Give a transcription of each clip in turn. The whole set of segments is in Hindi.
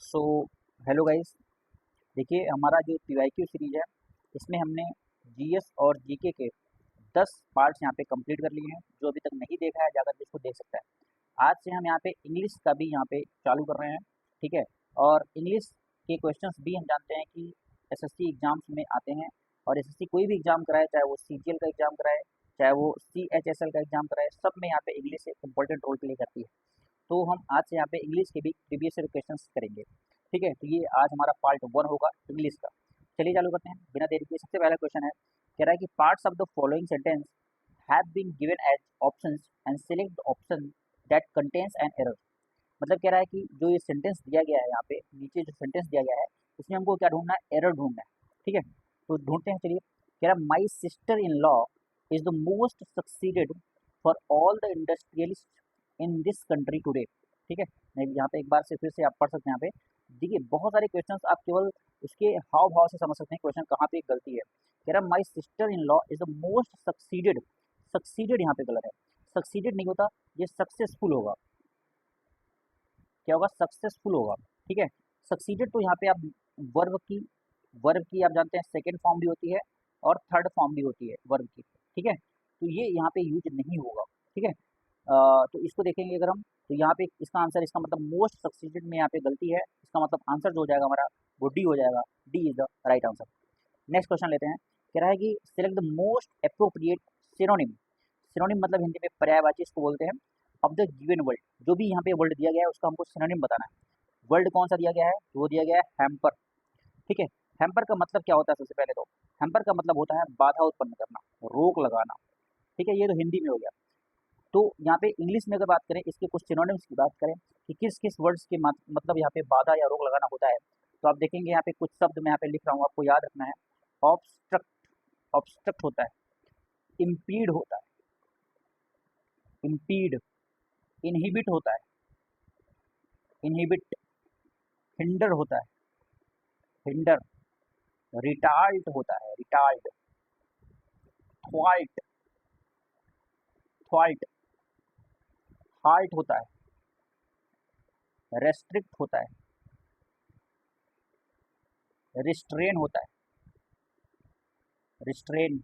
So hello guys. देखिए हमारा जो पीवाईक्यू सीरीज है इसमें हमने जीएस और जीके के 10 पार्ट्स यहाँ पे कंप्लीट कर लिए हैं। जो अभी तक नहीं देखा है जाकर इसको देख सकता है। आज से हम यहाँ पे इंग्लिश का भी यहाँ पे चालू कर रहे हैं, ठीक है। और इंग्लिश के क्वेश्चंस भी हम जानते हैं कि एसएससी एग्जाम्स में आते हैं। और एसएससी कोई भी एग्जाम कराए, चाहे वो सीजीएल का एग्जाम कराए, चाहे वो सीएचएसएल का एग्जाम कराए, सब में यहाँ पे इंग्लिश एक इंपॉर्टेंट रोल प्ले करती है। तो हम आज से यहाँ पे इंग्लिश के भी प्रीवियस ईयर क्वेश्चंस करेंगे, ठीक है। तो ये आज हमारा पार्ट 1 होगा इंग्लिश का। चलिए चालू करते हैं बिना देरी के। सबसे पहला क्वेश्चन है, कह रहा है कि parts of the following sentence have been given as options and select the option that contains an error. मतलब कह रहा है कि जो ये सेंटेंस दिया गया है, यहाँ पे नीचे जो सेंटेंस दिया गया है उसमें हमको क्या ढूंढना है, एरर ढूंढना है, ठीक है। तो ढूंढते हैं, चलिए। कह रहा है my sister in law is the most succeeded for all the industrialist in this country today, ठीक है। मैं यहाँ पे एक बार से फिर से आप पढ़ सकते हैं। यहाँ पे देखिए बहुत सारे क्वेश्चंस आप केवल उसके हाव भाव से समझ सकते हैं क्वेश्चन कहाँ पे गलती है। कह रहा my sister in law is the most succeeded. Succeeded यहाँ पे गलत है, सक्सीडेड नहीं होता, ये सक्सेसफुल होगा। क्या होगा, सक्सेसफुल होगा, ठीक है। सक्सीडेड तो यहाँ पे आप वर्ब की आप जानते हैं सेकेंड फॉर्म भी होती है और थर्ड फॉर्म भी होती है वर्ब की, ठीक है। तो ये यहाँ पे यूज नहीं होगा, ठीक है। तो इसको देखेंगे अगर हम, तो यहाँ पे इसका आंसर, इसका मतलब मोस्ट सक्सीडेड में यहाँ पे गलती है। इसका मतलब आंसर जो हो जाएगा हमारा वो डी हो जाएगा। D is the right answer. Next question लेते हैं। कह रहा है कि select the most appropriate synonym. Synonym मतलब हिंदी में पर्यायवाची इसको बोलते हैं। ऑफ द गिवन वर्ड, जो भी यहाँ पे वर्ड दिया गया है उसका हमको सिनोनिम बताना है। वर्ड कौन सा दिया गया है, वो दिया गया है हैम्पर, ठीक है। हैम्पर का मतलब क्या होता है, सबसे पहले तो हैम्पर का मतलब होता है बाधा उत्पन्न करना, रोक लगाना, ठीक है। ये तो हिंदी में हो गया। तो यहाँ पे इंग्लिश में अगर बात करें, इसके कुछ सिनोनिम्स की बात करें कि किस किस वर्ड्स के मतलब यहाँ पे बाधा या रोक लगाना होता है, तो आप देखेंगे यहाँ पे कुछ शब्द मैं यहाँ पे लिख रहा हूँ, आपको याद रखना है। ऑब्स्ट्रक्ट, ऑब्स्ट्रक्ट होता है। इम्पीड होता है, इम्पीड। इनहिबिट होता है, इनहिबिट। हिंडर होता है, हिंडर। रिटार्ड होता है, रिटार्ड। थ्वाल्ट, थ्वाल्ट। हाल्ट होता है, रेस्ट्रिक्ट होता है, रिस्ट्रेन होता है, रिस्ट्रेन।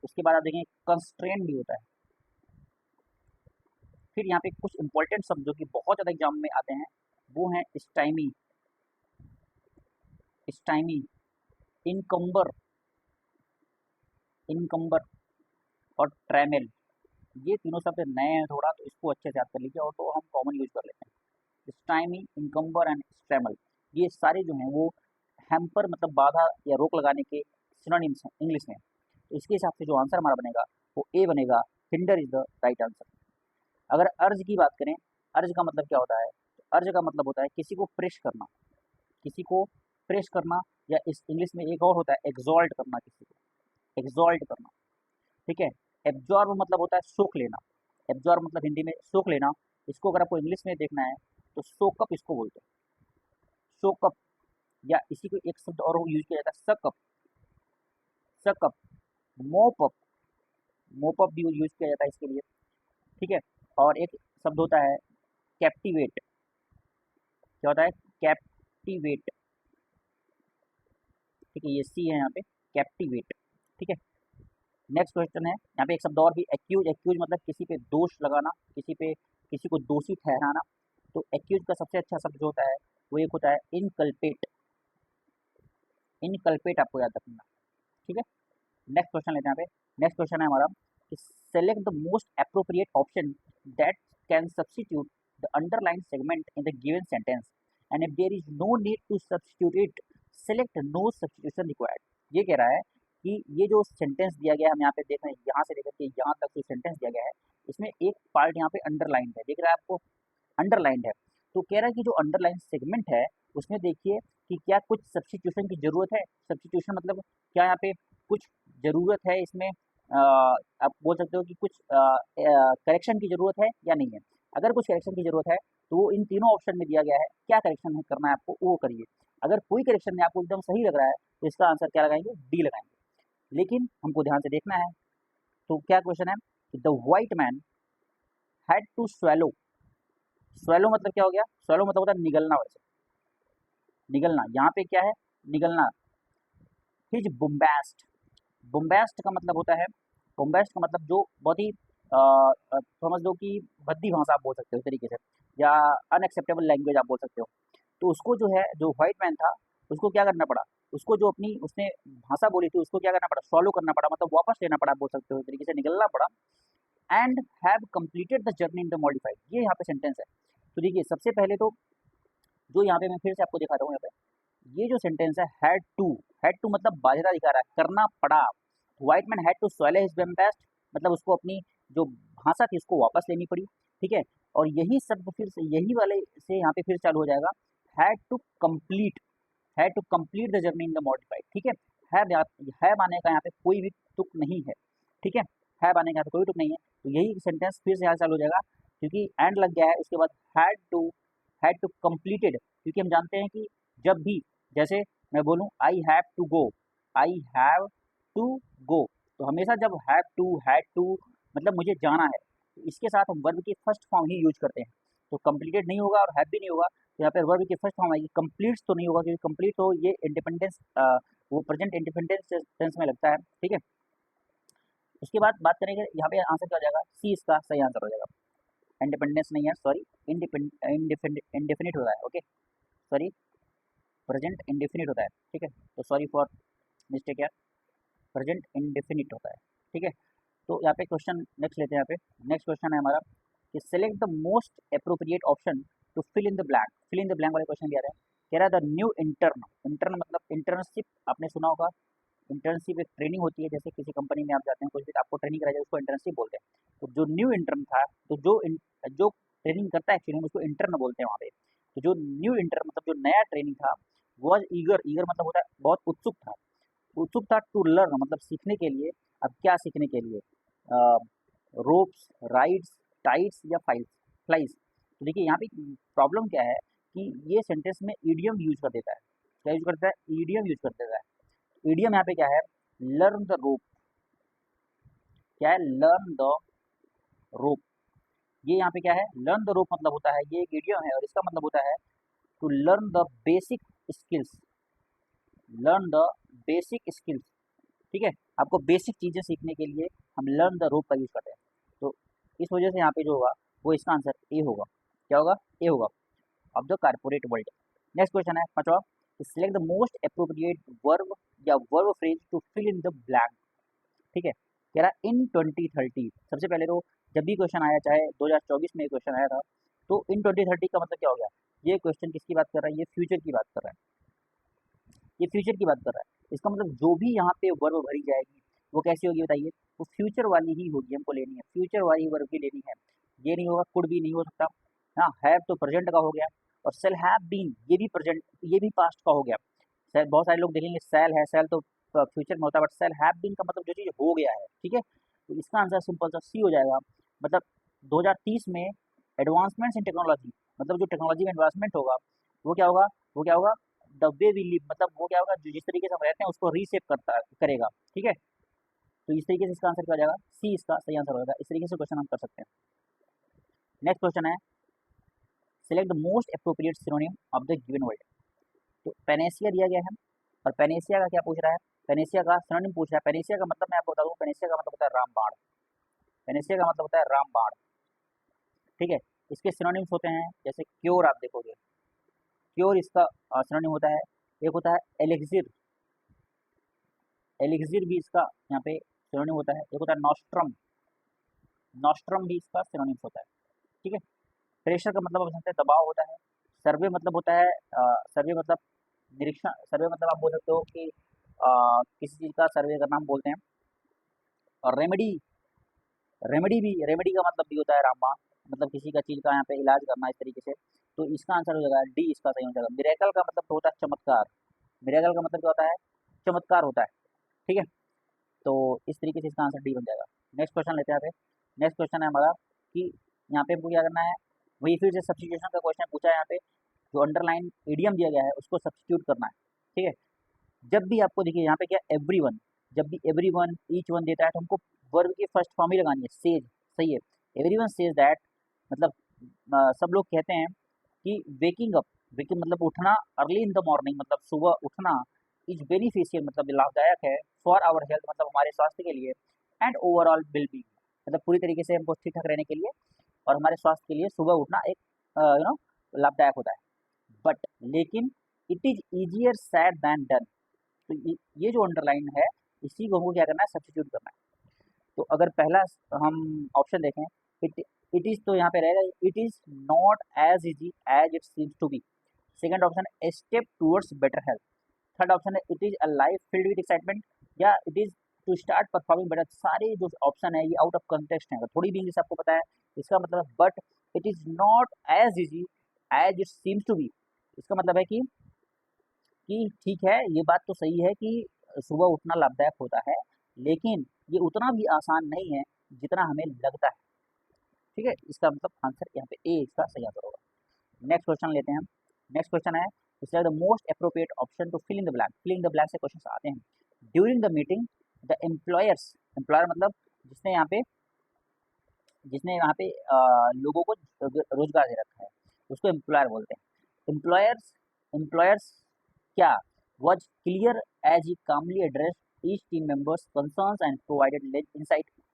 उसके बाद आप देखेंगे कंस्ट्रेन भी होता है। फिर यहाँ पे कुछ इंपॉर्टेंट शब्द जो कि बहुत ज़्यादा एग्जाम में आते हैं वो हैं स्टाइमी, स्टाइमी। इनकम्बर, इनकम्बर। और ट्रैमेल। ये तीनों शब्द नए हैं थोड़ा, तो इसको अच्छे से याद कर लीजिए और तो हम कॉमन यूज कर लेते हैं। स्टाइमी, इनकम्बर एंड स्ट्रैमल, ये सारे जो हैं वो हैम्पर मतलब बाधा या रोक लगाने के सिनोनिम्स हैं इंग्लिश में। तो इसके हिसाब से जो आंसर हमारा बनेगा वो ए बनेगा। Hinder is the right answer. अगर अर्ज की बात करें, अर्ज का मतलब क्या होता है, तो अर्ज का मतलब होता है किसी को प्रेस करना, किसी को प्रेस करना। या इस इंग्लिश में एक और होता है एक्सॉल्ट करना, किसी को एक्सॉल्ट करना, ठीक है। एब्जॉर्ब मतलब होता है सोख लेना। एब्जॉर्ब मतलब हिंदी में सोख लेना। इसको अगर आपको इंग्लिश में देखना है तो सोकअप इसको बोलते हैं, सोकअप। या इसी को एक शब्द और यूज किया जाता है, सकअप, सकअप। मोपअप, मोपअप भी यूज किया जाता है इसके लिए, ठीक है। और एक शब्द होता है कैप्टिवेट। क्या होता है, कैप्टिवेट, ठीक है। ये सी है यहाँ पे, कैप्टिवेट, ठीक है। नेक्स्ट क्वेश्चन है, यहाँ पे एक शब्द और भी, एक्यूज। एक्यूज मतलब किसी पे दोष लगाना, किसी को दोषी ठहराना। तो एक्यूज का सबसे अच्छा शब्द जो होता है वो एक होता है इनकल्पेट। इनकल्पेट आपको याद रखना, ठीक है। नेक्स्ट क्वेश्चन लेते हैं यहाँ पे। नेक्स्ट क्वेश्चन है हमारा कि select the most appropriate option that can substitute the underline segment in the given sentence and if there is no need to substitute it select no substitution required. ये कह रहा है कि ये जो सेंटेंस दिया गया है, हम यहाँ पे देख रहे हैं, यहाँ से लेकर के यहाँ तक जो सेंटेंस दिया गया है इसमें एक पार्ट यहाँ पे अंडरलाइन है, देख रहा है आपको, अंडरलाइन है। तो कह रहा है कि जो अंडरलाइन सेगमेंट है उसमें देखिए कि क्या कुछ सब्स्टिट्यूशन की जरूरत है। सब्स्टिट्यूशन मतलब क्या यहाँ पे कुछ ज़रूरत है इसमें, आप बोल सकते हो कि कुछ करेक्शन की ज़रूरत है या नहीं है। अगर कुछ करेक्शन की ज़रूरत है तो वो इन तीनों ऑप्शन में दिया गया है, क्या करेक्शन करना है आपको वो करिए। अगर कोई करेक्शन नहीं, आपको एकदम सही लग रहा है, तो इसका आंसर क्या लगाएंगे, डी लगाएंगे। लेकिन हमको ध्यान से देखना है। तो क्या क्वेश्चन है, the white man had to swallow. Swallow मतलब क्या हो गया, स्वेलो मतलब होता है निगलना, वैसे निगलना, यहाँ पे क्या है, निगलना। हिज बुम्बैस्ट, बुम्बैस्ट का मतलब होता है, बुम्बैस्ट का मतलब जो बहुत ही समझ लो कि भद्दी भाषा आप बोल सकते हो इस तरीके से, या अनएक्सेप्टेबल लैंग्वेज आप बोल सकते हो। तो उसको जो है, जो व्हाइट मैन था, उसको क्या करना पड़ा, उसको जो अपनी उसने भाषा बोली थी उसको क्या करना पड़ा, सॉल्व करना पड़ा, मतलब वापस लेना पड़ा, बोल सकते हो इस तरीके से, निकलना पड़ा। And have completed the journey in the modified, ये यहाँ पे सेंटेंस है। तो देखिए सबसे पहले तो जो यहाँ पे मैं फिर से आपको दिखाता हूँ, यहाँ पे ये जो सेंटेंस है, हैड टू मतलब बाध्यता दिखा रहा है, करना पड़ा। White man had to swallow his bombast, मतलब उसको अपनी जो भाषा थी उसको वापस लेनी पड़ी, ठीक है। और यही शब्द फिर से यही वाले से यहाँ पे फिर चालू हो जाएगा, had to complete, had to complete the journey in the modified, ठीक है। हैव आने का यहाँ पे कोई भी तुक नहीं है, ठीक है, हैव आने का यहाँ पे कोई तुक नहीं है। तो यही सेंटेंस फिर से यहाँ चालू हो जाएगा, क्योंकि एंड लग गया है, उसके बाद हैड टू कंप्लीटेड, क्योंकि हम जानते हैं कि जब भी, जैसे मैं बोलूँ आई हैव टू गो, तो हमेशा जब हैड टू मतलब मुझे जाना है, तो इसके साथ हम वर्ब की फर्स्ट फॉर्म ही यूज करते हैं। तो कंप्लीटेड नहीं होगा और हैव भी नहीं होगा, तो यहाँ पर वर्ब की फर्स्ट फॉर्म आएगी। कंप्लीट्स तो नहीं होगा, क्योंकि कंप्लीट तो ये इंडिपेंडेंस वो प्रेजेंट इंडिपेंडेंस टेंस में लगता है, ठीक है। उसके बाद बात करेंगे यहाँ पे आंसर क्या हो जाएगा, सी इसका सही आंसर हो जाएगा। इंडिपेंडेंस नहीं है, सॉरी, इंडेफिनिट होता है, ओके, सॉरी, प्रेजेंट इंडेफिनिट होता है, ठीक है। तो सॉरी फॉर मिस्टेक यार, प्रेजेंट इंडेफिनिट होता है, ठीक है। तो यहाँ पे क्वेश्चन नेक्स्ट लेते हैं। यहाँ पे नेक्स्ट क्वेश्चन है हमारा कि select the most appropriate option to fill in the blank, fill in the blank वाले क्वेश्चन दिया है। कह रहा है द न्यू इंटर्न, इंटर्न मतलब इंटर्नशिप, आपने सुना होगा, इंटर्नशिप एक ट्रेनिंग होती है, जैसे किसी कंपनी में आप जाते हैं, कुछ भी आपको ट्रेनिंग कराई जाए उसको इंटर्नशिप बोलते हैं। तो जो न्यू इंटर्न था, तो जो ट्रेनिंग करता है एक्चुअली उसको इंटर्न बोलते हैं वहाँ पे। तो जो न्यू इंटर्न मतलब जो नया ट्रेनिंग था, वॉज ईगर, ईगर मतलब होता है बहुत उत्सुक था, उत्सुक था टू लर्न मतलब सीखने के लिए। अब क्या सीखने के लिए, रोप्स, राइड्स, टाइट्स या फ्लाइज। तो देखिए यहाँ पे प्रॉब्लम क्या है कि ये सेंटेंस में ईडियम यूज कर देता है, क्या यूज करता है, ईडियम यूज कर देता है। ईडियम यहाँ पे क्या है, लर्न द रोप, क्या है, लर्न द रोप। ये यहाँ पे क्या है, लर्न द रोप मतलब होता है, ये एक ईडियम है और इसका मतलब होता है to learn the basic skills, learn the basic skills, ठीक है। आपको बेसिक चीज़ें सीखने के लिए हम लर्न द रोप का यूज़ करते हैं। तो इस वजह से यहाँ पे जो होगा वो इसका आंसर ए होगा, क्या होगा, ए होगा, of the corporate world. Next question है पांचवा, select the most appropriate verb या verb phrase to fill in the blank, ठीक है। कह रहा है इन 2030, सबसे पहले तो जब भी क्वेश्चन आया, चाहे 2024 में क्वेश्चन आया था, तो इन 2030 का मतलब क्या हो गया, ये क्वेश्चन किसकी बात कर रहा है, ये फ्यूचर की बात कर रहा है, ये फ्यूचर की बात कर रहा है। इसका मतलब जो भी यहाँ पे वर्ब भरी जाएगी वो कैसी होगी बताइए, वो फ्यूचर वाली ही होगी, हमको लेनी है फ्यूचर वाली वर्ब की लेनी है। ये नहीं होगा, कुड भी नहीं हो सकता, हाँ, हैव तो प्रेजेंट का हो गया, और सेल हैव बीन ये भी प्रेजेंट, ये भी पास्ट का हो गया। बहुत सारे लोग देखेंगे सेल है, सेल तो फ्यूचर में होता है, बट सेल हैव बीन का मतलब जो चीज़ हो गया है, ठीक है। तो इसका आंसर सिंपल सा सी हो जाएगा। मतलब 2030 में एडवांसमेंट्स इन टेक्नोलॉजी, मतलब जो टेक्नोलॉजी में एडवांसमेंट होगा वो क्या होगा, वो क्या होगा, द वे वी लिव, मतलब वो क्या होगा, जो जिस तरीके से हम रहते हैं उसको रीसेप करेगा, ठीक है। तो इस तरीके से इसका आंसर क्या हो जाएगा, सी इसका सही आंसर होगा। इस तरीके से क्वेश्चन हम कर सकते हैं। नेक्स्ट क्वेश्चन है, select the most appropriate synonym of the given word. तो पेनेसिया दिया गया है, और पेनेसिया का क्या पूछ रहा है, पेनेसिया का सिनोनिम पूछ रहा है। पेनेसिया का मतलब मैं आपको बता दूं, पेनेसिया का मतलब होता है रामबाण, पेनेसिया का मतलब होता है रामबाण, ठीक है। इसके सिनोनिम्स होते हैं, जैसे क्योर आप देखोगे, क्योर इसका सिनोनिम होता है, एक होता है एलिक्सिर, एलिक्सिर भी इसका यहाँ पे सिनोनिम होता है, एक होता है नॉस्ट्रम, नॉस्ट्रम भी इसका सिनोनिम्स होता है, ठीक है। प्रेशर का मतलब आप समझते हैं दबाव होता है, सर्वे मतलब होता है सर्वे मतलब निरीक्षण, सर्वे मतलब आप बोल सकते हो कि किसी चीज़ का सर्वे करना हम बोलते हैं। और रेमेडी, रेमेडी का मतलब भी होता है रामबाण, मतलब किसी का चीज़ का यहाँ पे इलाज करना इस तरीके से। तो इसका आंसर हो जाएगा डी, इसका सही हो जाएगा। मिरेकल का मतलब होता है चमत्कार, मिरेकल का मतलब क्या होता है, चमत्कार होता है, ठीक है। तो इस तरीके से इसका आंसर डी बन जाएगा। नेक्स्ट क्वेश्चन लेते हैं यहाँ पे। नेक्स्ट क्वेश्चन है हमारा कि यहाँ पे हमको क्या करना है, वही फिर से सब्स्टिट्यूशन का क्वेश्चन पूछा है। यहाँ पे जो अंडरलाइन ईडियम दिया गया है उसको सब्स्टिट्यूट करना है, ठीक है। जब भी आपको देखिए यहाँ पे क्या एवरीवन, जब भी एवरीवन ईच वन देता है तो हमको वर्ब की फर्स्ट फॉर्म ही लगानी है, सेज, सही है। एवरीवन सेज दैट मतलब सब लोग कहते हैं कि वेकिंग अप, वेकिंग मतलब उठना, अर्ली इन द मॉर्निंग मतलब सुबह उठना, इज बेनिफिशियल मतलब लाभदायक है, फॉर आवर हेल्थ मतलब हमारे स्वास्थ्य के लिए, एंड ओवरऑल वेलबींग मतलब पूरी तरीके से हमको ठीक ठाक रहने के लिए और हमारे स्वास्थ्य के लिए सुबह उठना एक लाभदायक होता है। बट लेकिन it is easier sad then done. तो ये जो अंडरलाइन है इसी को हमको क्या करना है, सब्स्टिट्यूट करना है। तो अगर पहला हम ऑप्शन देखें, इट इट इज, तो यहाँ पे रहेगा it is not as easy as it seems to be. Second option है step towards better health. Third option है it is a life filled with excitement, या it is to start performing better. सारे जो ऑप्शन है ये आउट ऑफ कंटेक्स्ट है, थोड़ी भी इंग्लिश आपको पता है इसका मतलब, but it is not as easy as it seems to be. इसका मतलब है कि ठीक है, ये बात तो सही है कि सुबह उठना लाभदायक होता है, लेकिन ये उतना भी आसान नहीं है जितना हमें लगता है। ठीक है, इसका मतलब आंसर यहाँ पे ए इसका सही आंसर होगा। नेक्स्ट क्वेश्चन लेते हैं हम। नेक्स्ट क्वेश्चन है the most appropriate option to fill in the blank. Fill in the blank से क्वेश्चन आते हैं। During the meeting the employers, employer मतलब जिसने यहाँ पे लोगों को रोजगार दे रखा है उसको एम्प्लॉयर बोलते हैं। एम्प्लॉयर्स क्या was clear as he calmly addressed each team member's concerns and provided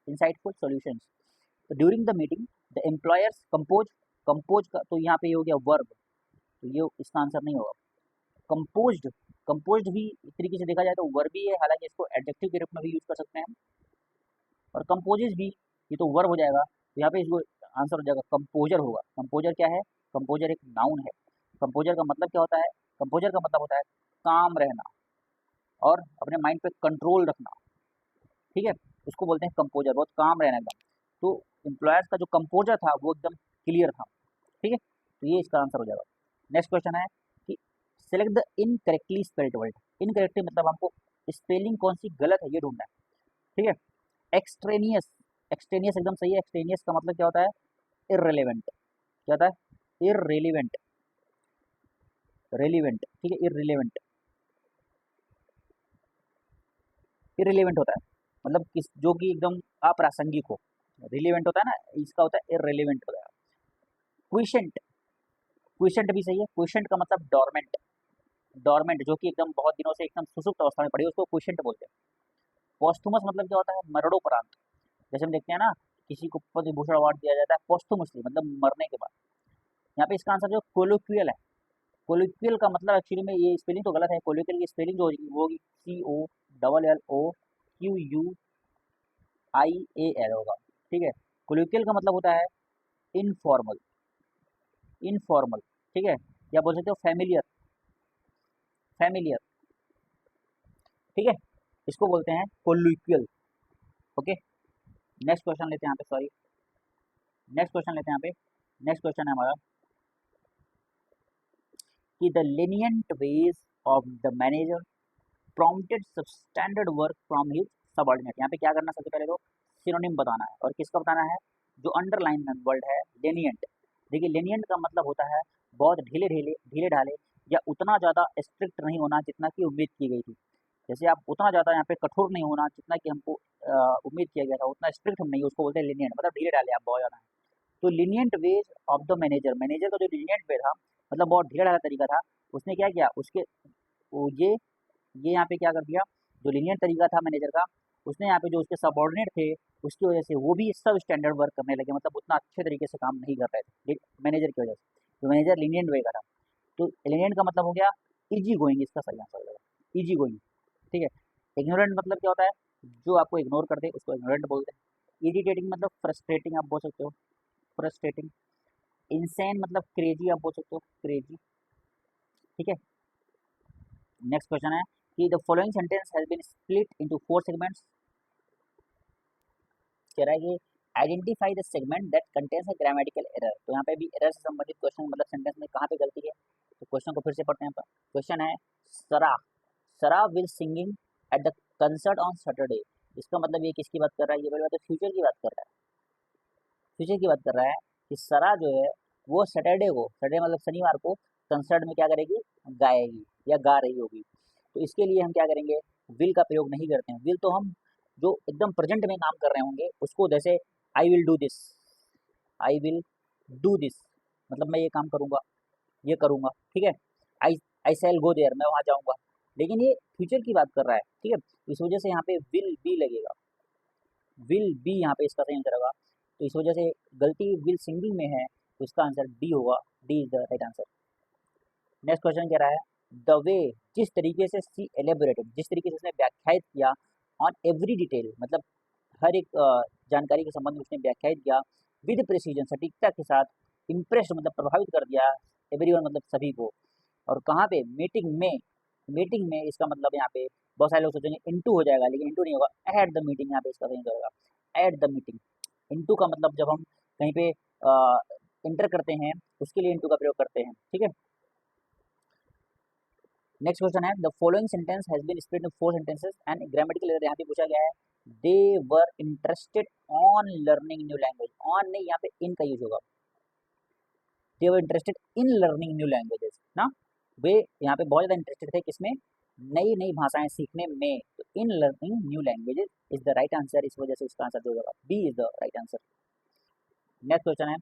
insightful solutions. तो during the meeting the employers compose का तो यहाँ पे ये हो गया वर्ब, तो ये इसका आंसर नहीं होगा। कंपोज्ड भी एक तरीके से देखा जाए तो वर्ब ही है, हालांकि इसको एडजेक्टिव के रूप में भी यूज कर सकते हैं हम। और कंपोजेस भी ये तो वर्ब हो जाएगा, तो यहाँ पे इसको आंसर हो जाएगा कंपोजर होगा। कंपोजर क्या है? कंपोजर एक नाउन है। कंपोजर का मतलब क्या होता है? कंपोजर का मतलब होता है काम रहना और अपने माइंड पे कंट्रोल रखना। ठीक है, उसको बोलते हैं कंपोजर, बहुत काम रहना एकदम। तो एम्प्लॉयर्स का जो कंपोजर था वो एकदम क्लियर था। ठीक है, तो ये इसका आंसर हो जाएगा। नेक्स्ट क्वेश्चन है कि select the incorrectly spelled word. Incorrectly मतलब हमको स्पेलिंग कौन सी गलत है ये ढूंढना है। ठीक है, एक्सट्रेनियस, एक्सट्रेनियस एकदम सही है। एक्सट्रेनियस का मतलब क्या होता है? इररेलेवेंट। क्या होता है? Irrelevant, relevant. ठीक है, इररिलेवेंट, इररिलेवेंट होता है मतलब किस जो कि एकदम अप्रासंगिक हो। रिलेवेंट होता है ना, इसका होता है इररिलेवेंट होता है। क्विशेंट, क्विशेंट भी सही है। क्विशेंट का मतलब डोरमेंट, डोरमेंट जो कि एकदम बहुत दिनों से एकदम सुसुप्त अवस्था में पड़ी है उसको क्विशेंट बोलते हैं। पोस्थुमस मतलब क्या होता है? मरणोपरांत। जैसे हम देखते हैं ना किसी को पद्म भूषण अवार्ड दिया जाता है पोस्थुमसली मतलब मरने के बाद। यहाँ पे इसका आंसर जो कोलोक्वियल है। कोलिक्वियल का मतलब एक्चुअली में ये स्पेलिंग तो गलत है। कोलिक्वियल की स्पेलिंग जो होगी वो होगी COLLOQUIAL होगा। ठीक है, कोलिक्वियल का मतलब होता है इनफॉर्मल, इनफॉर्मल। ठीक है, या बोल सकते हो फैमिलियर, फैमिलियर। ठीक है, इसको बोलते हैं कोलिक्वियल। ओके, नेक्स्ट क्वेश्चन लेते हैं यहाँ पे, सॉरी नेक्स्ट क्वेश्चन लेते हैं यहाँ पे। नेक्स्ट क्वेश्चन है हमारा कि the lenient ways of the manager prompted substandard work from his subordinate। यहाँ पे क्या करना, सबसे पहले तो सिनोनिम बताना है। और किसका बताना है? जो अंडरलाइन वर्ड है lenient। देखिए lenient का मतलब होता है बहुत ढीले ढीले ढीले ढाले या उतना ज़्यादा स्ट्रिक्ट नहीं होना जितना कि उम्मीद की गई थी। जैसे आप उतना ज़्यादा यहाँ पे कठोर नहीं होना जितना कि हमको उम्मीद किया गया था, उतना स्ट्रिक्ट हम नहीं, उसको बोलते हैं lenient, मतलब ढीले ढाले आप बहुत ज़्यादा हैं। तो lenient ways of the manager, manager का जो लीनियंट वे था मतलब बहुत ढीला ढाला तरीका था, उसने क्या किया उसके ये यहाँ पे क्या कर दिया, जो लीनियंट तरीका था मैनेजर का, उसने यहाँ पे जो उसके सबॉर्डिनेट थे उसकी वजह से वो भी सब स्टैंडर्ड वर्क करने लगे, मतलब उतना अच्छे तरीके से काम नहीं कर रहे थे मैनेजर की वजह से। तो मैनेजर लीनियंट वे का था। तो लीनियंट का मतलब हो गया इजी गोइंग, इसका सही आंसर हो जाएगा इजी गोइंग। ठीक है, इग्नोरेंट मतलब क्या होता है? जो आपको इग्नोर कर दे उसको इग्नोरेंट बोलते हैं। इरिटेटिंग मतलब फ्रस्ट्रेटिंग आप बोल सकते हो, फ्रस्ट्रेटिंग। इंसेन मतलब क्रेजी आप बोल सकते हो, क्रेजी। ठीक है, नेक्स्ट क्वेश्चन है कि the following sentence has been split into 4 segments. कह रहा है कि identify the segment that contains a grammatical error. तो यहाँ पे भी एरर से संबंधित क्वेश्चन, मतलब सेंटेंस में कहाँ पे गलती है। तो क्वेश्चन को फिर से पढ़ते हैं। क्वेश्चन है सरा, सरा will singing at the concert on Saturday. इसका मतलब ये किसकी बात कर रहा है? ये पहले बात तो फ्यूचर की बात कर रहा है, फ्यूचर की बात कर रहा है कि सरा जो है वो सैटरडे को, सैटरडे मतलब शनिवार को कंसर्ट में क्या करेगी? गाएगी या गा रही होगी। तो इसके लिए हम क्या करेंगे? विल का प्रयोग नहीं करते हैं। विल तो हम जो एकदम प्रेजेंट में काम कर रहे होंगे उसको, जैसे I will do this, I will do this मतलब मैं ये काम करूँगा। ये करूँगा, ठीक है, आई आई शैल गो देयर, मैं वहाँ जाऊँगा। लेकिन ये फ्यूचर की बात कर रहा है, ठीक है, इस वजह से यहाँ पे विल बी लगेगा, विल बी यहाँ पे इसका सही आंसर होगा। तो इस वजह से गलती विल सिंगल में है, तो इसका आंसर डी होगा, D is the right answer. Next question कह रहा है द वे, जिस तरीके से सी एलेबोरेटेड, जिस तरीके से उसने व्याख्यायित किया, ऑन एवरी डिटेल, मतलब हर एक जानकारी के संबंध में उसने व्याख्यायित किया, विद प्रिसीजन, सटीकता के साथ, इम्प्रेस्ड मतलब प्रभावित कर दिया, एवरीवन मतलब सभी को। और कहाँ पे, मीटिंग में, मीटिंग में इसका मतलब यहाँ पे बहुत सारे लोग सोचेंगे इनटू हो जाएगा, लेकिन इनटू नहीं होगा, एट द मीटिंग यहाँ पे इसका सही होगा, एट द मीटिंग। इनटू का मतलब जब हम कहीं पे इंटर करते हैं उसके लिए इनटू का प्रयोग करते हैं, ठीक है। नेक्स्ट क्वेश्चन है the following sentence has been split in 4 sentences and grammatical error यहाँ पे पूछा गया है, they were interested on learning new language, on नहीं यहाँ पे इन का यूज होगा, they were interested in learning new languages ना, वे यहाँ पे बहुत ज़्यादा इंटरेस्टेड थे किसमें, नई नई भाषाएं सीखने में, तो in learning new languages is the right answer, इस वजह से इसका आंसर जो होगा B is the right answer. Next question है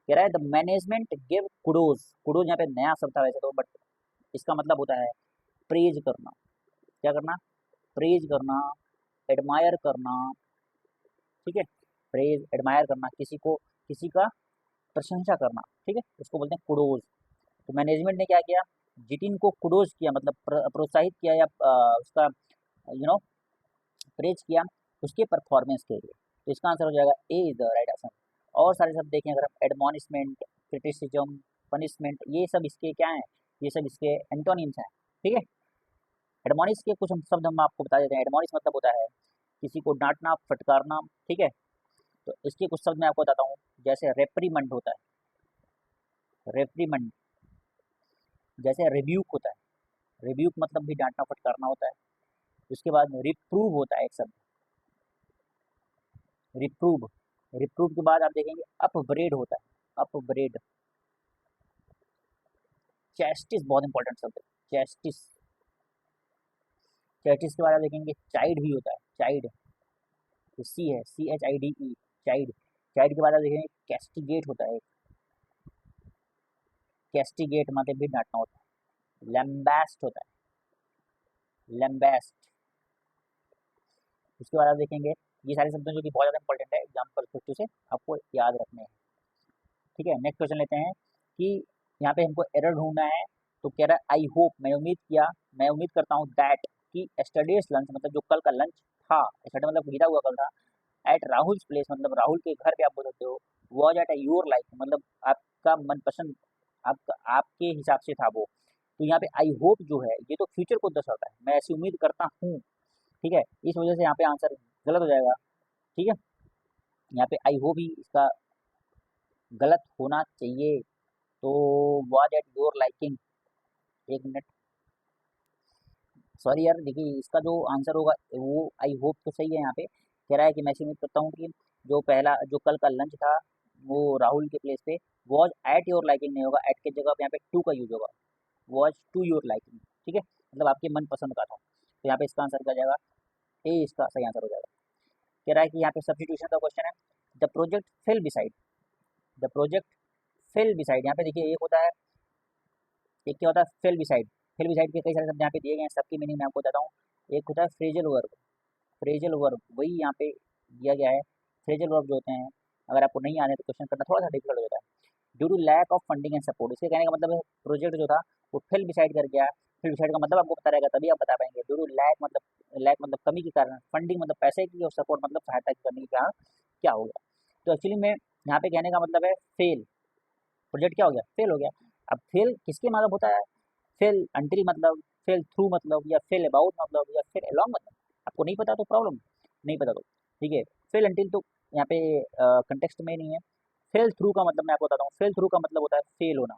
कह रहा है the management give kudos, kudos यहाँ पे नया शब्द था वैसे तो, बट इसका मतलब होता है प्रेज करना, क्या करना, प्रेज करना, एडमायर करना, ठीक है, प्रेज एडमायर करना, किसी को, किसी का प्रशंसा करना, ठीक है, उसको बोलते हैं कुडोज। तो मैनेजमेंट ने क्या किया, जितिन को कुडोज किया, मतलब प्रोत्साहित किया या उसका यू नो प्रेज किया उसके परफॉर्मेंस के लिए, तो इसका आंसर हो जाएगा ए इज द राइट आंसर। और सारे शब्द देखें अगर हम, एडमोनिशमेंट, क्रिटिसिज्म, पनिशमेंट, ये सब इसके क्या हैं, ये सब इसके एंटोनिम्स हैं, ठीक है। एडमोनिश के कुछ हम शब्द हम आपको बता देते हैं, एडमोनिश मतलब होता है किसी को डांटना, फटकारना, ठीक है, तो इसके कुछ शब्द मैं आपको बताता हूँ, जैसे रेप्रीमंड होता है, रेप्रीमंड, जैसे रिब्यूक होता है, रिब्यूक मतलब भी डांटना फटकारना होता है। उसके बाद रिप्रूव होता है एक शब्द, रिप्रूव, रिप्रूव के बाद आप देखेंगे अपब्रेड होता है, अपब्रेड, चैस्टिस बहुत इंपॉर्टेंट शब्द है, चैस्टिस, चैस्टिस के बाद आप देखेंगे चाइड भी होता है, चाइड, तो सी है, CHIDE, चाइड, चाइड के बाद आप देखेंगे कैस्टिगेट होता है, कैस्टिगेट मतलब भी डांटना होता है, लैम्बास्ट होता है, लैम्बास्ट। उसके बाद आप देखेंगे ये सारे शब्द जो कि बहुत ज़्यादा इंपॉर्टेंट है एग्जाम परस्पेक्टिव से आपको याद रखने हैं, ठीक है। नेक्स्ट क्वेश्चन लेते हैं कि यहाँ पे हमको एरर ढूंढना है, तो कह रहा है आई होप, मैं उम्मीद किया, मैं उम्मीद करता हूँ दैट कि यस्टरडेज लंच मतलब जो कल का लंच था, यस्टरडे मतलब बीता हुआ कल था, एट राहुल प्लेस मतलब राहुल के घर पे आप बोल सकते हो, वॉज एट योर लाइक मतलब आपका मनपसंद, आपका आपके हिसाब से था वो। तो यहाँ पे आई होप जो है ये तो फ्यूचर को दर्शाता है, मैं ऐसी उम्मीद करता हूँ, ठीक है, इस वजह से यहाँ पे आंसर गलत हो जाएगा, ठीक है। यहाँ पे आई होप ही इसका गलत होना चाहिए, तो वॉज एट योर लाइकिंग, एक मिनट, सॉरी यार, देखिए इसका जो आंसर होगा वो आई होप तो सही है, यहाँ पे कह रहा है कि मैं उम्मीद करता हूँ कि जो पहला जो कल का लंच था वो राहुल के प्लेस पे वॉज एट योर लाइकिंग नहीं होगा, एट के जगह पे यहाँ पे टू का यूज होगा, वॉज टू योर लाइकिंग, ठीक है, मतलब आपके मन पसंद का था, तो यहाँ पे इसका आंसर क्या जाएगा, ए इसका सही आंसर हो जाएगा। कह रहा है कि यहाँ पे सब्स्टिट्यूशन का क्वेश्चन है, the project fail beside, the project fail beside, यहाँ पे देखिए एक होता है, एक क्या होता है फेल बिसाइड, फेल बिसाइड के कई सारे शब्द यहाँ पे दिए गए हैं, सबकी मीनिंग मैं आपको बताता हूँ। एक होता है फ्रेजल वर्ब, फ्रेजल वर्ब वही यहाँ पे दिया गया है, फ्रेजल वर्ब जो होते हैं अगर आपको नहीं आने तो क्वेश्चन करना थोड़ा सा डिफिकल्ट हो जाता है। Due to lack of funding and support, इसके कहने का मतलब है प्रोजेक्ट जो था वो फेल बिसाइड कर गया, फेल बिसाइड का मतलब आपको पता रहेगा तभी आप बता पाएंगे, ड्यू टू लैक मतलब कमी के कारण, फंडिंग मतलब पैसे की, और सपोर्ट मतलब सहायता की कमी के कारण क्या होगा। तो एक्चुअली में यहाँ पे कहने का मतलब है फेल, प्रोजेक्ट क्या हो गया, फेल हो गया। अब फेल किसके मतलब होता है, फेल अंटिल मतलब, फेल थ्रू मतलब, या फेल अबाउट मतलब, या फेल अलॉन्ग मतलब, आपको नहीं पता तो प्रॉब्लम, नहीं पता तो ठीक है, फेल अंटिल तो यहाँ पे कंटेक्स्ट में नहीं है। फेल थ्रू का मतलब मैं आपको बताता हूँ, फेल थ्रू का मतलब होता है फेल होना,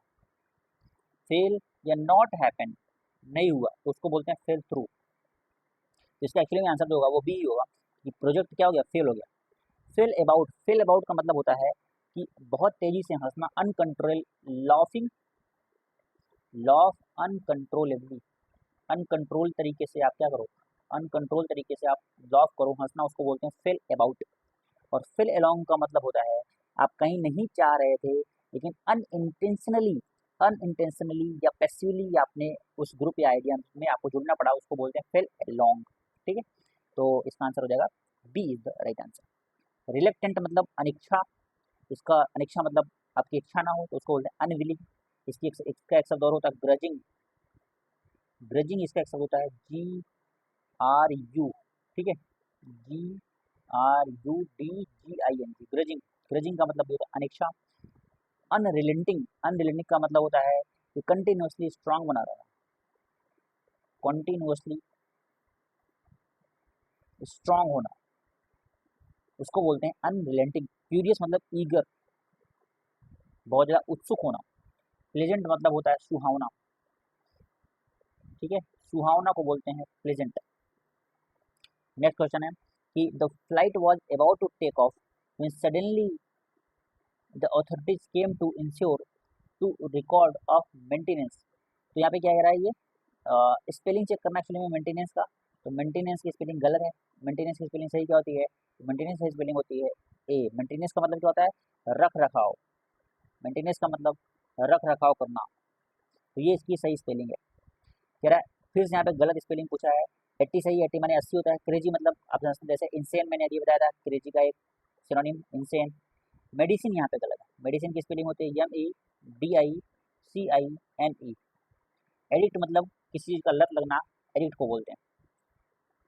फेल या नॉट हैपन, नहीं हुआ तो उसको बोलते हैं फेल थ्रू। इसका एक्चुअली में आंसर जो होगा वो बी होगा कि प्रोजेक्ट क्या हो गया, फेल हो गया। फेल अबाउट, फेल अबाउट का मतलब होता है कि बहुत तेजी से हंसना, uncontrol, laughing, laugh uncontrollably, uncontrol तरीके से आप क्या करो, अनकंट्रोल तरीके से आप लॉफ करो, हंसना, उसको बोलते हैं फेल अबाउट। और फेल अलोंग का मतलब होता है आप कहीं नहीं चाह रहे थे लेकिन अनइंटेंशनली अनइंटेंशनली या पैसिवली आपने उस ग्रुप या आइडिया में आपको जुड़ना पड़ा, उसको बोलते हैं फेल अलोंग। ठीक है, तो इसका आंसर हो जाएगा B is the right answer. Reluctant मतलब अनिच्छा, इसका अनिच्छा मतलब आपकी इच्छा ना हो तो उसको बोलते हैं अनविलिंग। इसका एक शब्द और होता है ग्रजिंग, ग्रजिंग इसका एक शब्द होता है GRU। ठीक है, GRUDGING, ग्रजिंग। ग्रजिंग का मतलब होता है अनिच्छा। अनरिलेंटिंग, अनरिलेंटिंग का मतलब होता है कि कंटिन्यूसली स्ट्रांग बना रहा, कंटिन्यूसली स्ट्रांग होना, उसको बोलते हैं अनरिलेंटिंग। क्यूरियस मतलब ईगर, बहुत ज़्यादा उत्सुक होना। प्लेजेंट मतलब होता है सुहावना। ठीक है, सुहावना को बोलते हैं प्लेजेंट। नेक्स्ट क्वेश्चन है कि the flight was about to take off when suddenly the authorities came to ensure to record of maintenance। तो यहाँ पे क्या कह रहा है ये स्पेलिंग चेक करना एक्चुअली में मेंटेनेंस का, तो मेंटेनेंस की स्पेलिंग गलत है। मेंटेनेंस की स्पेलिंग सही क्या होती है? मेंटेनेंस की स्पेलिंग होती है ए। मेंटेनेंस का मतलब क्या होता है? रख रखाव। मेंटेनेंस का मतलब रख रखाव करना, तो ये इसकी सही स्पेलिंग है। कह रहा है फिर से यहाँ पे गलत स्पेलिंग पूछा है। 80 सही, 80 माने 80 होता है। क्रेजी मतलब आप समझते हैं, जैसे इंसेन मैंने अभी बताया था, क्रेजी का एक सिनोनिम इंसेन। मेडिसिन यहाँ पे गलत है, मेडिसिन की स्पेलिंग होती है MEDICINE। एडिक्ट मतलब किसी चीज़ का लत लगना, एडिक्ट को बोलते हैं।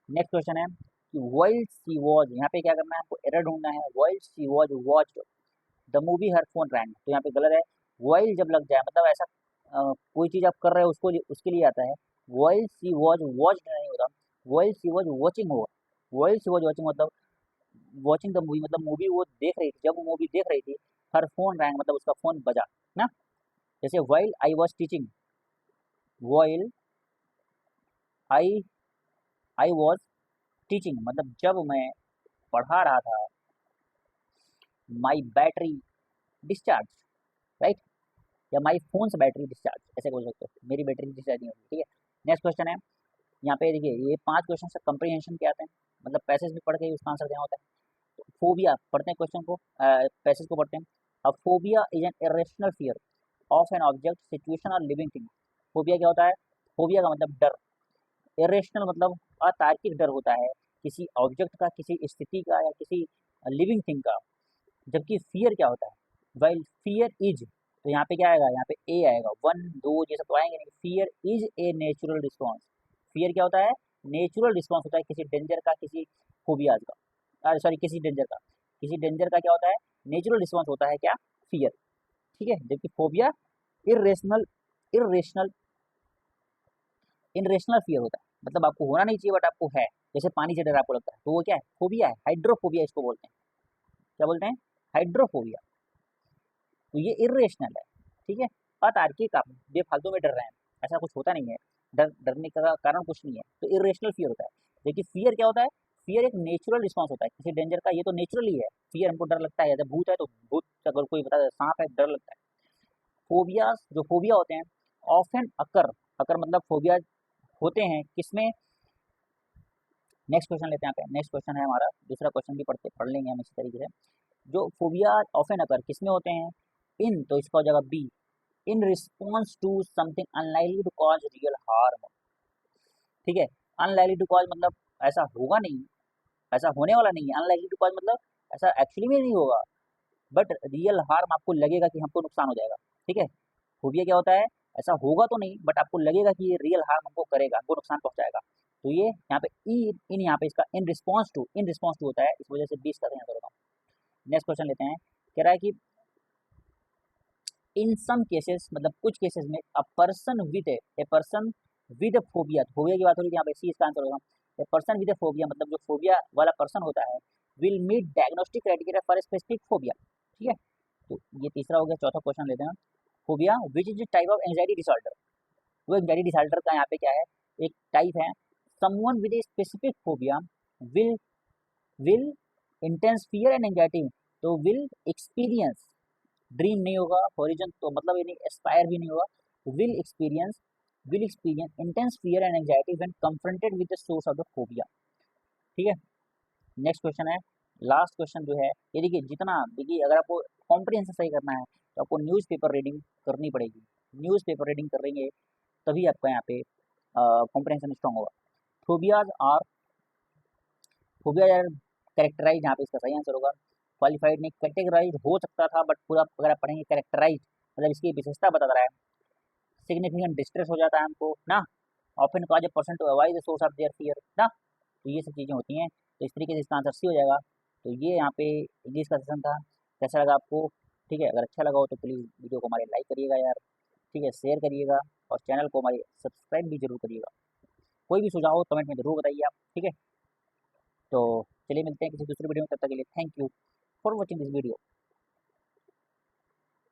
नेक्स्ट क्वेश्चन है कि वाइल शी वॉज, यहाँ पे क्या करना है आपको? एरर ढूंढना है। While she was watched the movie her phone wrong, तो यहाँ पे गलत है। वाइल जब लग जाए मतलब ऐसा कोई चीज़ आप कर रहे हो उसको उसके लिए आता है। वाइल सी वॉज वॉच्ड नहीं होता, वाइल सी वॉज वॉचिंग होगा। वाइल सी वॉज वॉचिंग मतलब वॉचिंग द मूवी मतलब मूवी वो देख रही थी, जब वो मूवी देख रही थी। हर फोन रैंग मतलब उसका फोन बजा ना। जैसे while I was teaching, while I I was teaching मतलब जब मैं पढ़ा रहा था। माई बैटरी डिस्चार्ज, राइट, या माई फोन से बैटरी डिस्चार्ज ऐसे बोल सकते हो, मेरी बैटरी डिस्चार्ज नहीं होगी। ठीक है, नेक्स्ट क्वेश्चन है। यहाँ पे देखिए ये 5 क्वेश्चन से कंप्रीहेंशन के आते हैं, मतलब पैसेज भी पढ़ के उसका आंसर देना होता है। तो फोबिया पढ़ते हैं, क्वेश्चन को पैसेज को पढ़ते हैं। अ phobia is an irrational fear of an object, situation और लिविंग थिंग। फोबिया क्या होता है? फोबिया का मतलब डर। इरेशनल मतलब अतार्किक डर होता है किसी ऑब्जेक्ट का, किसी स्थिति का या किसी लिविंग थिंग का। जबकि फियर क्या होता है? वाइल फियर इज, तो यहाँ पे क्या आएगा? यहाँ पे ए आएगा। 1 2 ये सब तो आएंगे नहीं। Fear is a natural response. Fear क्या होता है? नेचुरल रिस्पॉन्स होता है किसी डेंजर का, किसी फोबियाज का, सॉरी किसी डेंजर का। किसी डेंजर का क्या होता है? नेचुरल रिस्पॉन्स होता है क्या? फियर। ठीक है, जबकि फोबिया इरेशनल इरेशनल इनरेशनल फियर होता है, मतलब आपको होना नहीं चाहिए बट आपको है। जैसे पानी से डर आपको लगता है तो वो क्या है? फोबिया है। हाइड्रोफोबिया इसको बोलते हैं। क्या बोलते हैं? हाइड्रोफोबिया। तो ये इरेशनल है। ठीक है, अतार्किक, आप बेफालतू में डर रहे हैं, ऐसा कुछ होता नहीं है। डरने का कारण कुछ नहीं है, तो इरेशनल फियर होता है। देखिए फियर क्या होता है? फियर एक नेचुरल रिस्पॉन्स होता है किसी डेंजर का, ये तो नेचुरली है। फियर हमको डर लगता है, जैसे भूत है तो भूत, अगर कोई बता दे सांप है डर लगता है। फोबिया, जो फोबिया होते हैं ऑफन अकर, अकर मतलब फोबिया होते हैं किसमें? नेक्स्ट क्वेश्चन लेते हैं यहाँ पे। नेक्स्ट क्वेश्चन है हमारा, दूसरा क्वेश्चन भी पढ़ लेंगे हम इसी तरीके से। जो फोबिया ऑफन अकर किसमें होते हैं? इन, तो इसका हो जाएगा B, in response to something unlikely to cause real harm. ठीक है, अनलाइकली टू कॉज मतलब ऐसा होगा नहीं, ऐसा होने वाला नहीं है। अनलाइकली टू कॉज मतलब ऐसा एक्चुअली में नहीं होगा, बट रियल हार्म आपको लगेगा कि हमको नुकसान हो जाएगा। ठीक है, फोबिया क्या होता है? ऐसा होगा तो नहीं बट आपको लगेगा कि ये रियल हार्म हमको करेगा, हमको नुकसान पहुंचाएगा। तो ये यहाँ पे ई इन, यहाँ पे इसका इन रिस्पॉन्स टू होता है, इस वजह से 20 का यहाँ करूँगा। नेक्स्ट क्वेश्चन लेते हैं। कह रहा है कि इन सम केसेस मतलब कुछ केसेस में a person with a person with phobia, phobia की बात हो रही है यहाँ पे, सी इसका आंसर होगा। ए पर्सन विद फोबिया मतलब जो फोबिया वाला पर्सन होता है will meet diagnostic criteria for specific phobia. ठीक है, तो ये तीसरा हो गया। चौथा क्वेश्चन लेते हैं। Phobia which is type of anxiety disorder, वो एंजाइटी डिसऑर्डर का यहाँ पे क्या है? एक टाइप है। Someone with a specific phobia will will intense fear and anxiety, तो विल एक्सपीरियंस, ड्रीम नहीं होगा, हॉरिजन तो मतलब ये नहीं, एस्पायर भी नहीं होगा। Will experience intense fear and anxiety when confronted with the source of the phobia. ठीक है, नेक्स्ट क्वेश्चन है। लास्ट क्वेश्चन जो है ये देखिए, जितना देखिए अगर आपको कॉम्प्रिहेंशन सही करना है तो आपको न्यूज़पेपर रीडिंग करनी पड़ेगी। न्यूज़पेपर रीडिंग कर रही है, तभी आपका यहाँ पे कॉम्प्रहेंशन स्ट्रॉन्ग होगा। Phobias are phobias are characterise, यहाँ पे इसका सही आंसर होगा। क्वालिफाइड नहीं, कैटेगराइज हो सकता था, बट पूरा अगर आप पढ़ेंगे कैरेक्टराइज मतलब इसकी विशेषता बता रहा है। सिग्निफिकेंट डिस्ट्रेस हो जाता है हमको ना, often cause a person to avoid the source of their fear ना, तो ये सब चीज़ें होती हैं। तो इस तरीके से इसका आंसर सी हो जाएगा। तो ये यहाँ पे इंग्लिश का सेशन था। कैसा लगा आपको? ठीक है, अगर अच्छा लगा हो तो प्लीज़ वीडियो को हमारे लाइक करिएगा यार, ठीक है, शेयर करिएगा और चैनल को हमारे सब्सक्राइब भी जरूर करिएगा। कोई भी सुझाव हो कमेंट में जरूर बताइए आप, ठीक है। तो चलिए मिलते हैं किसी दूसरी वीडियो में, तब तक के लिए thank you for watching this video.